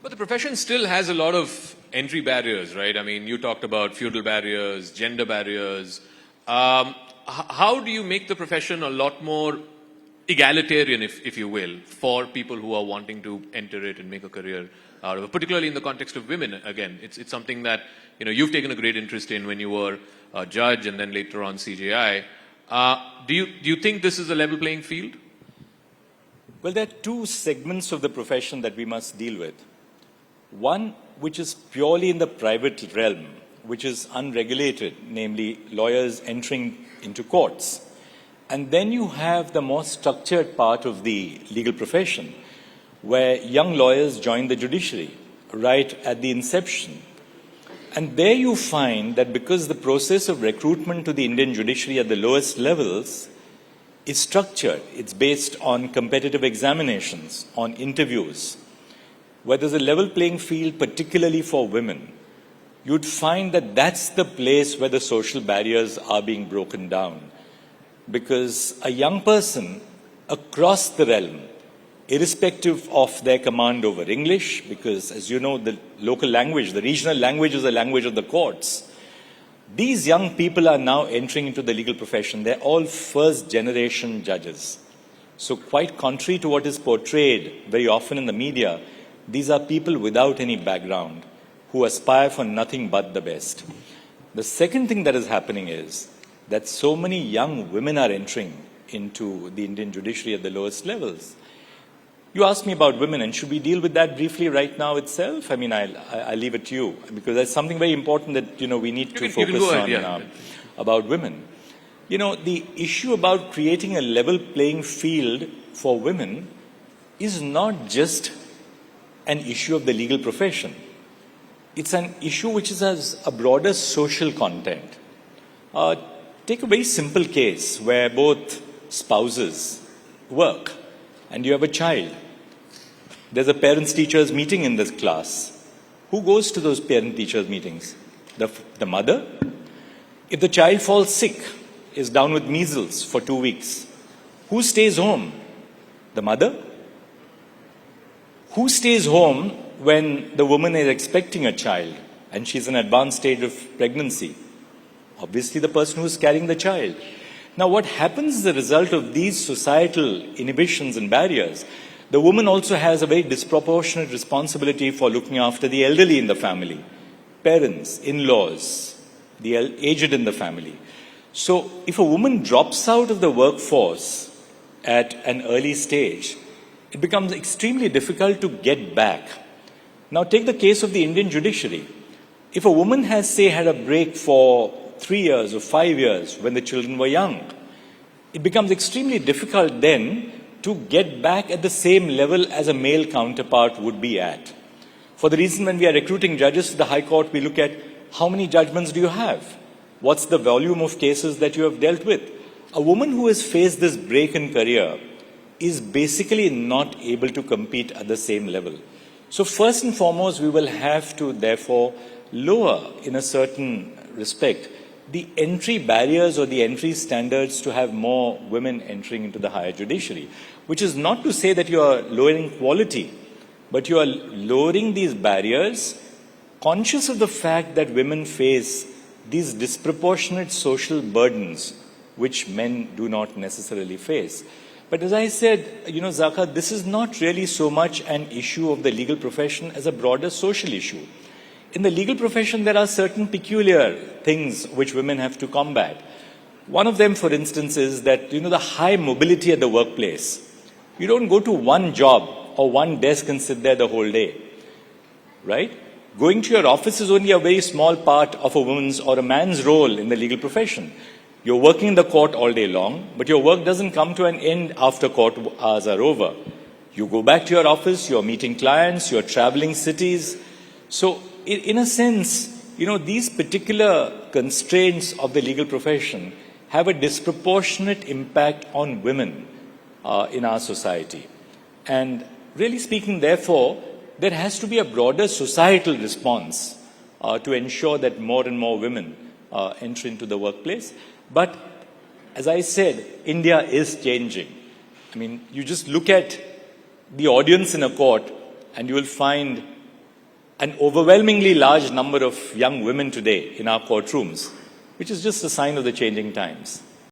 But the profession still has a lot of entry barriers, right? I mean, you talked about feudal barriers, gender barriers. How do you make the profession a lot more egalitarian, if you will, for people who are wanting to enter it and make a career out of it, particularly in the context of women? Again, it's something that, you've taken a great interest in when you were a judge and then later on CJI. Do you think this is a level playing field? Well, there are two segments of the profession that we must deal with. One, which is purely in the private realm, which is unregulated, namely lawyers entering into courts. And then you have the more structured part of the legal profession, where young lawyers join the judiciary right at the inception. And there you find that because the process of recruitment to the Indian judiciary at the lowest levels is structured, it's based on competitive examinations, on interviews, where there's a level playing field, particularly for women, you'd find that that's the place where the social barriers are being broken down. Because a young person across the realm, irrespective of their command over English, because as you know, the local language, the regional language is the language of the courts, these young people are now entering into the legal profession. They're all first-generation judges. So quite contrary to what is portrayed very often in the media, these are people without any background who aspire for nothing but the best. The second thing that is happening is that so many young women are entering into the Indian judiciary at the lowest levels. You asked me about women, and should we deal with that briefly right now itself? I mean, I'll leave it to you, because there's something very important that, we need to focus on about women. The issue about creating a level playing field for women is not just an issue of the legal profession. It's an issue which has a broader social content. Take a very simple case where both spouses work and you have a child. There's a parents-teachers meeting in this class. Who goes to those parent-teachers meetings? The mother? If the child falls sick, is down with measles for 2 weeks, who stays home? The mother? Who stays home when the woman is expecting a child and she's in an advanced stage of pregnancy? Obviously, the person who's carrying the child. Now, what happens as a result of these societal inhibitions and barriers? The woman also has a very disproportionate responsibility for looking after the elderly in the family, parents, in-laws, the aged in the family. So, if a woman drops out of the workforce at an early stage, it becomes extremely difficult to get back. Now, take the case of the Indian judiciary. If a woman has, say, had a break for 3 years or 5 years when the children were young, it becomes extremely difficult then to get back at the same level as a male counterpart would be at. For the reason when we are recruiting judges to the High Court, we look at how many judgments do you have? What's the volume of cases that you have dealt with? A woman who has faced this break in career is basically not able to compete at the same level. So first and foremost, we will have to therefore lower, in a certain respect, the entry barriers or the entry standards to have more women entering into the higher judiciary, which is not to say that you are lowering quality, but you are lowering these barriers, conscious of the fact that women face these disproportionate social burdens which men do not necessarily face. But as I said, Zaka, this is not really so much an issue of the legal profession as a broader social issue. In the legal profession, there are certain peculiar things which women have to combat. One of them, for instance, is that, the high mobility at the workplace. You don't go to one job or one desk and sit there the whole day, right? Going to your office is only a very small part of a woman's or a man's role in the legal profession. You're working in the court all day long, but your work doesn't come to an end after court hours are over. You go back to your office, you're meeting clients, you're traveling cities. So, in a sense, these particular constraints of the legal profession have a disproportionate impact on women in our society. And really speaking, therefore, there has to be a broader societal response to ensure that more and more women enter into the workplace. But as I said, India is changing. I mean, you just look at the audience in a court and you will find an overwhelmingly large number of young women today in our courtrooms, which is just a sign of the changing times.